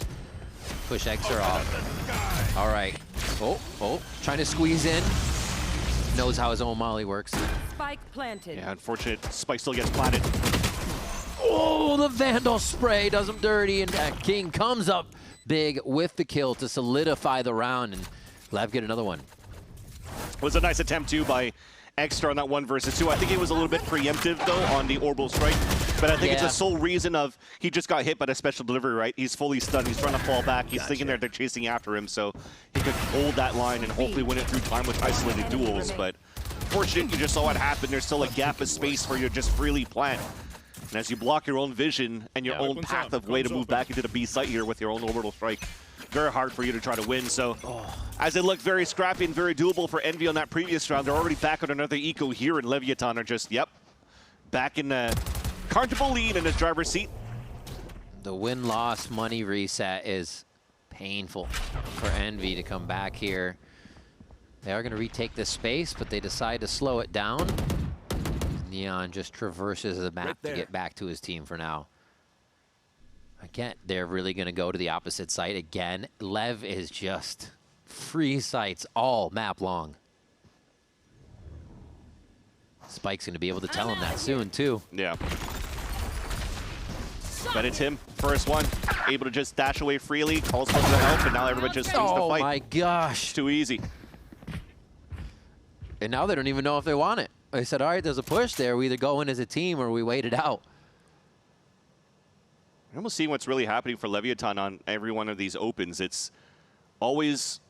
Push X are off. All right. Oh, trying to squeeze in. Knows how his own molly works. Spike planted. Yeah, unfortunate. Spike still gets planted. Oh, the Vandal spray does him dirty, and King comes up big with the kill to solidify the round, and Lev get another one. It was a nice attempt, too, by Extra on that 1 versus 2. I think it was a little bit preemptive, though, on the orbital strike. But I think it's the sole reason of he just got hit by the special delivery, right? He's fully stunned. He's trying to fall back. He's thinking they're chasing after him, so he could hold that line and hopefully win it through time with isolated duels. But fortunate, you just saw what happened. There's still a gap of space for you to just freely plant. And as you block your own vision and your own path of way to move back into the B site here with your own orbital strike, very hard for you to try to win. So as it looked very scrappy and very doable for Envy on that previous round, they're already back on another eco here, and Leviathan are just, back in the comfortable lead in his driver's seat. The win-loss money reset is painful for Envy to come back here. They are going to retake this space, but they decide to slow it down. Neon just traverses the map to get back to his team for now. Again, they're really going to go to the opposite site again. Lev is just free sites all map long. Spike's going to be able to tell him that soon, too. Yeah. But it's him, first one, able to just dash away freely, calls for the help, and now everybody just thinks to fight. Oh my gosh. It's too easy. And now they don't even know if they want it. They said, all right, there's a push there. We either go in as a team or we wait it out. I'm almost seeing what's really happening for Leviathan on every one of these opens. It's always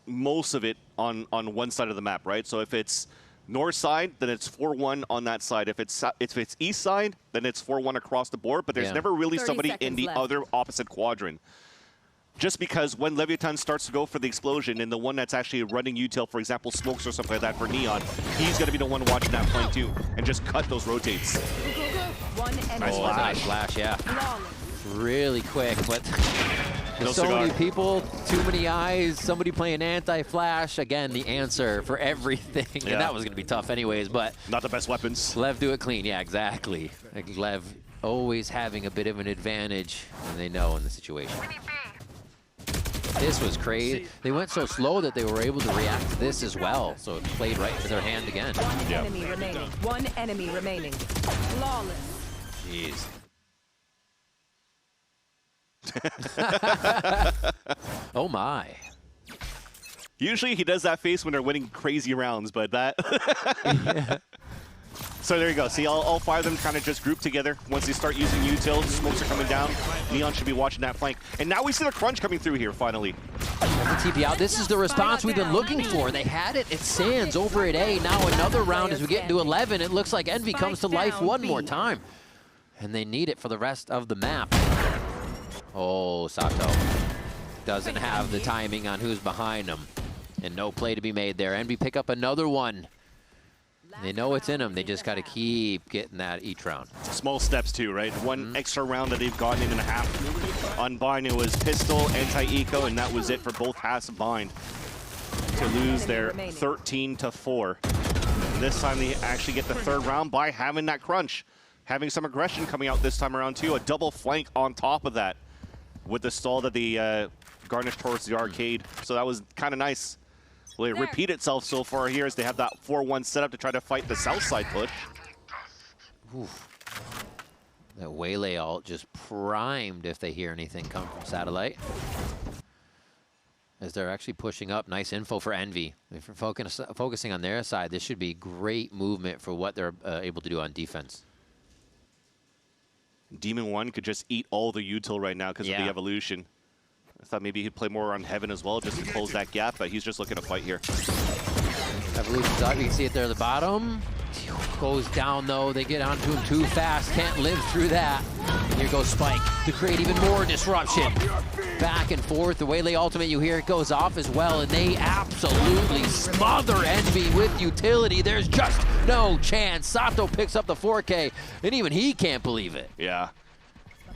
most of it on one side of the map, right? So if it's north side, then it's 4-1 on that side. If it's east side, then it's 4-1 across the board. But there's never really somebody in the other opposite quadrant. Just because when Leviathan starts to go for the explosion and the one that's actually running util, for example, smokes or something like that for Neon, he's going to be the one watching that flank too and just cut those rotates. Nice flash, yeah. Really quick, but there's so many people, too many eyes, somebody playing anti-flash. Again, the answer for everything. And that was going to be tough anyways, but not the best weapons. Lev do it clean, yeah, exactly. Like Lev always having a bit of an advantage, and they know in the situation. This was crazy. They went so slow that they were able to react to this as well. So it played right into their hand again. Enemy remaining. One enemy remaining. Flawless. Jeez. Oh my. Usually he does that face when they're winning crazy rounds, but that... So there you go. See, all 5 of them kind of just group together. Once they start using util, smokes are coming down. Neon should be watching that flank. And now we see the crunch coming through here, finally. TP out. This is the response we've been looking for. They had it. It's Sands over at A. Now another round as we get into 11. It looks like Envy comes to life one more time. And they need it for the rest of the map. Oh, Sato doesn't have the timing on who's behind him. And no play to be made there. Envy pick up another one. They know it's in them. They just got to keep getting that each round. Small steps too, right? One extra round that they've gotten in and a half. On Bind, it was pistol, anti-eco, and that was it for both halves of Bind to lose their 13-4. This time they actually get the 3rd round by having that crunch, having some aggression coming out this time around too. A double flank on top of that with the stall that they garnished towards the arcade. So that was kind of nice. Will it repeat itself so far here as they have that 4-1 setup to try to fight the south side push? Oof. That Waylay ult just primed if they hear anything come from Satellite. As they're actually pushing up. Nice info for Envy. If you're focusing on their side, this should be great movement for what they're able to do on defense. Demon 1 could just eat all the util right now because of the evolution. I thought maybe he'd play more on Heaven as well just to close that gap, but he's just looking to fight here. Evolution's up. You can see it there at the bottom. Goes down though. They get onto him too fast. Can't live through that. And here goes Spike to create even more disruption. Back and forth. The Waylay ultimate, you hear it goes off as well, and they absolutely smother Envy with utility. There's just no chance. Sato picks up the 4K, and even he can't believe it. Yeah.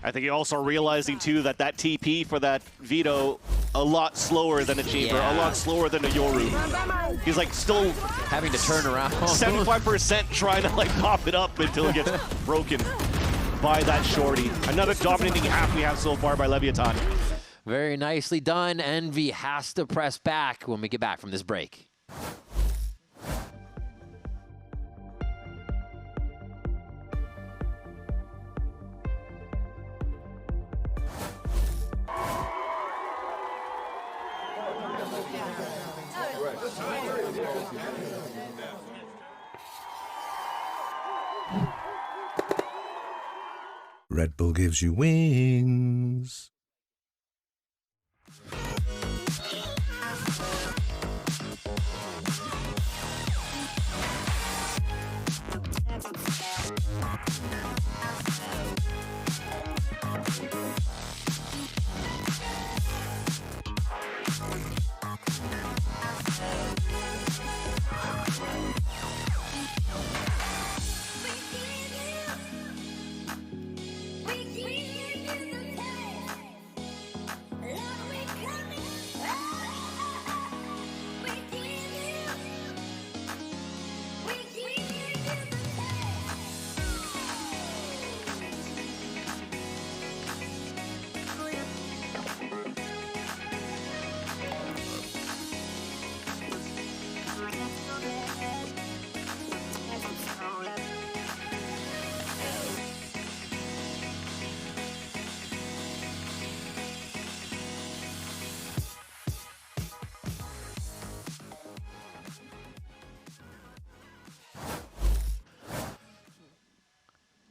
I think you're also realizing too that that TP for that Vito a lot slower than a Chamber, a lot slower than a Yoru. He's like still having to turn around. 75% trying to like pop it up until it gets broken by that shorty. Another dominating half we have so far by Leviathan. Very nicely done. Envy has to press back when we get back from this break. Red Bull gives you wings.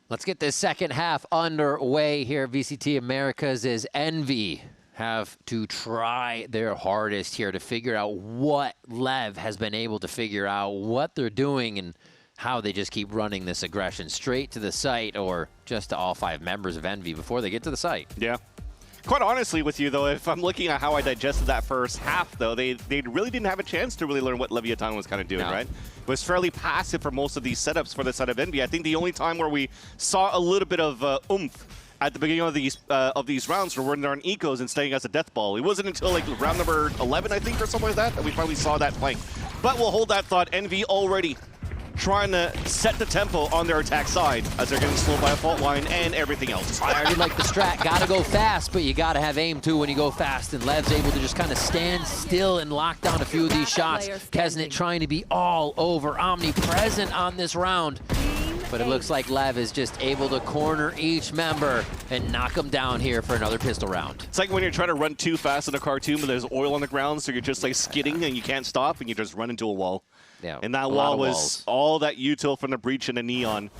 Let's get this second half underway here at VCT Americas as Envy have to try their hardest here to figure out what LEV has been able to figure out, what they're doing, and how they just keep running this aggression straight to the site or just to all 5 members of Envy before they get to the site. Yeah. Quite honestly with you, though, if I'm looking at how I digested that first half, though, they really didn't have a chance to really learn what Leviathan was kind of doing, right? It was fairly passive for most of these setups for the side of Envy. I think the only time where we saw a little bit of oomph at the beginning of these rounds were when they're on ecos and staying as a death ball. It wasn't until like round number 11, I think, or something like that we finally saw that flank. But we'll hold that thought. Envy already trying to set the tempo on their attack side as they're getting slowed by a fault line and everything else. I already like the strat. Gotta go fast, but you gotta have aim too when you go fast. And Lev's able to just kind of stand still and lock down a few of these shots. Kesnet trying to be all over, omnipresent on this round. But it looks like Lev is just able to corner each member and knock them down here for another pistol round. It's like when you're trying to run too fast in a cartoon, but there's oil on the ground, so you're just like skidding and you can't stop and you just run into a wall. Yeah, and that wall was all that util from the breach and the neon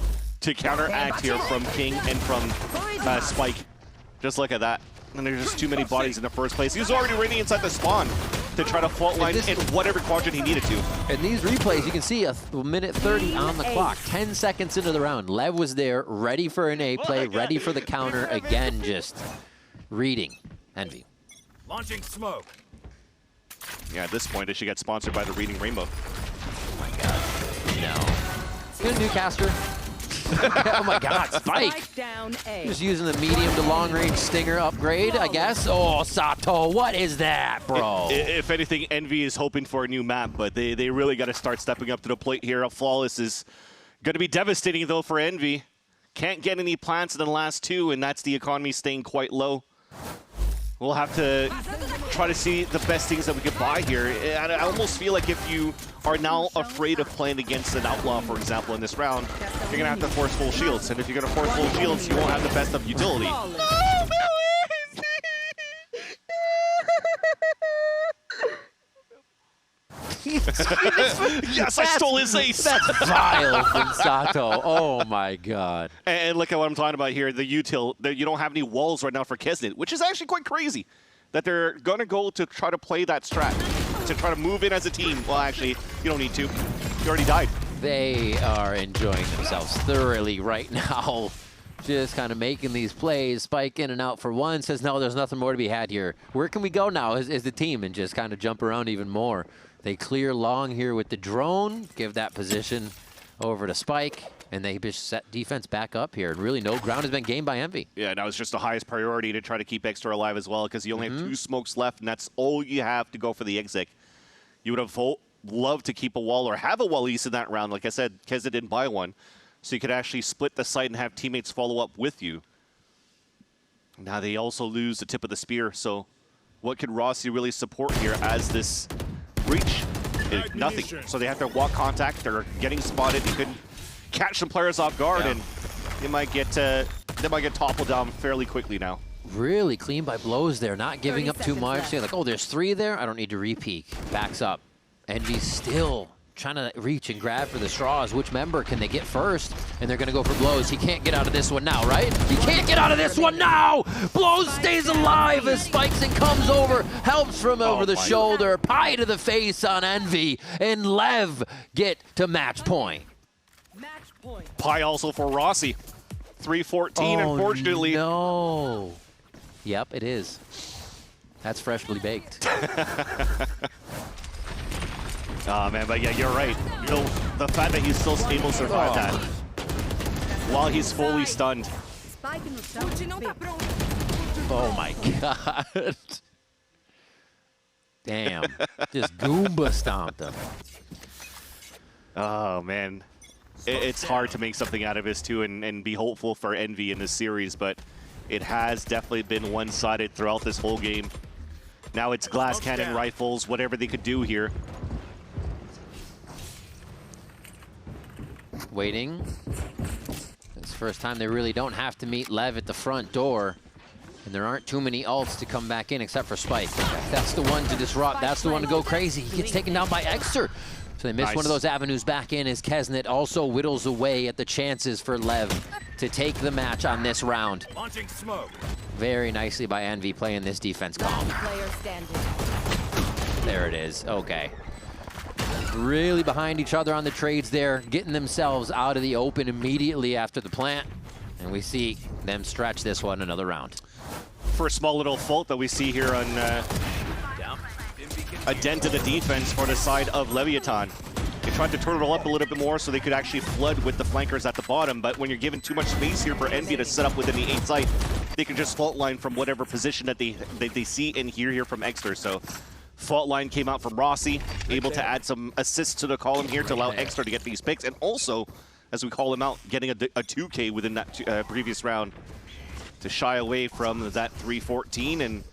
to counteract here from King and from Spike. Just look at that. And there's just too many bodies in the first place. He was already running inside the spawn to try to fault line in whatever quadrant he needed to. In these replays, you can see a minute 30 on the clock, 10 seconds into the round. Lev was there, ready for an A play, ready for the counter. Again, just reading Envy. Launching smoke. Yeah, at this point, it should get sponsored by the Reading Rainbow. Oh my God, no. Good new caster. Oh my God, Spike! Just using the medium to long range stinger upgrade, I guess. Oh, Sato, what is that, bro? If anything, Envy is hoping for a new map, but they really got to start stepping up to the plate here. A flawless is going to be devastating, though, for Envy. Can't get any plants in the last 2, and that's the economy staying quite low. We'll have to try to see the best things that we could buy here. I almost feel like if you are now afraid of playing against an outlaw, for example, in this round, you're going to have to force full shields. And if you're going to force full shields, you won't have the best of utility. He's Yes, I stole his ace. That's vile from Sato. Oh my god. And look at what I'm talking about here. The util, you don't have any walls right now for Kesnet, which is actually quite crazy. That they're going to go to try to play that strat, to try to move in as a team. Well, actually, you don't need to. You already died. They are enjoying themselves thoroughly right now. Just kind of making these plays, spike in and out for one, says, no, there's nothing more to be had here. Where can we go now as the team and just kind of jump around even more? They clear long here with the drone, give that position over to Spike, and they just set defense back up here. And really no ground has been gained by Envy. Yeah, now it's just the highest priority to try to keep Extra alive as well, because you only have 2 smokes left, and that's all you have to go for the exec. You would have loved to keep a wall or have a wall east in that round. Like I said, Keza didn't buy one. So you could actually split the site and have teammates follow up with you. Now they also lose the tip of the spear, so what could Rossi really support here as this breach? Nothing. So they have to walk contact. They're getting spotted. You can catch some players off guard, and they might get toppled down fairly quickly now. Really clean by blows there, not giving up too much. Saying like, oh, there's 3 there. I don't need to re-peek. Backs up. Envy still trying to reach and grab for the straws. Which member can they get first? And they're going to go for blows. He can't get out of this one now, right? He can't get out of this one now! Blows stays alive as spikes and comes over, helps from over the shoulder, pie to the face on Envy, and Lev get to match point. Pie also for Rossi. 3-14, unfortunately. No. Yep, it is. That's freshly baked. Oh, man, but yeah, you're right. You know, the fact that he's still able to survive that while he's fully stunned. Oh, my God. Damn. Just Goomba stomped him. Oh, man. It's hard to make something out of this, too, and be hopeful for Envy in this series, but it has definitely been one-sided throughout this whole game. Now it's glass cannon rifles, whatever they could do here. Waiting. It's the first time they really don't have to meet Lev at the front door. And there aren't too many ults to come back in except for Spike. That's the one to disrupt. That's the one to go crazy. He gets taken down by Exter. So they miss one of those avenues back in as Kesnet also whittles away at the chances for Lev to take the match on this round. Launching smoke. Very nicely by Envy playing this defense calm. There it is. Okay. Really behind each other on the trades there, getting themselves out of the open immediately after the plant. And we see them stretch this one another round. For a small little fault that we see here on a dent in the defense for the side of Leviathan. They tried to turtle up a little bit more so they could actually flood with the flankers at the bottom, but when you're given too much space here for Envy to set up within the 8 site, they can just fault line from whatever position that they see and hear here from Exter. So fault line came out from Rossi, able to add some assists to the column here to allow Exter to get these picks, and also, as we call him out, getting a 2K within that previous round to shy away from that 3-14. And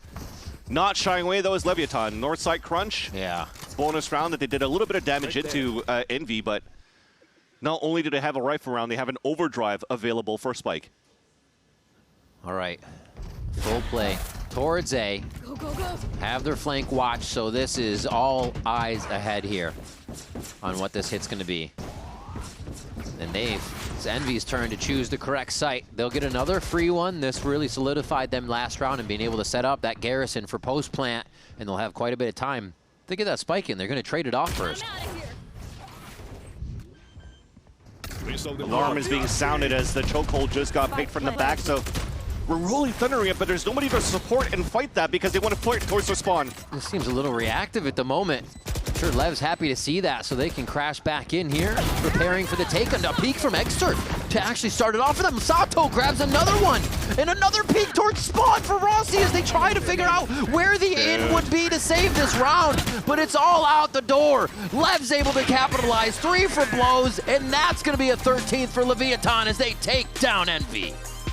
not shying away, though, is Leviathan. North side crunch. Yeah. Bonus round that they did a little bit of damage into Envy, but not only do they have a rifle round, they have an overdrive available for Spike. All right. Full play towards A. Go, go, go. Have their flank watch, so this is all eyes ahead here on what this hit's going to be. And it's Envy's turn to choose the correct site. They'll get another free one. This really solidified them last round and being able to set up that garrison for post-plant, and they'll have quite a bit of time. If they get that spike in, they're going to trade it off first. Alarm is being sounded as the chokehold just got picked from the back, so we're really thundering it, but there's nobody to support and fight that because they want to play it towards the spawn. This seems a little reactive at the moment. I'm sure Lev's happy to see that, so they can crash back in here, preparing for the take. And a peek from Exter to actually start it off for them. Sato grabs another one, and another peek towards spawn for Rossi as they try to figure out where the in would be to save this round, but it's all out the door. Lev's able to capitalize, 3 for blows, and that's going to be a 13th for Leviathan as they take down Envy.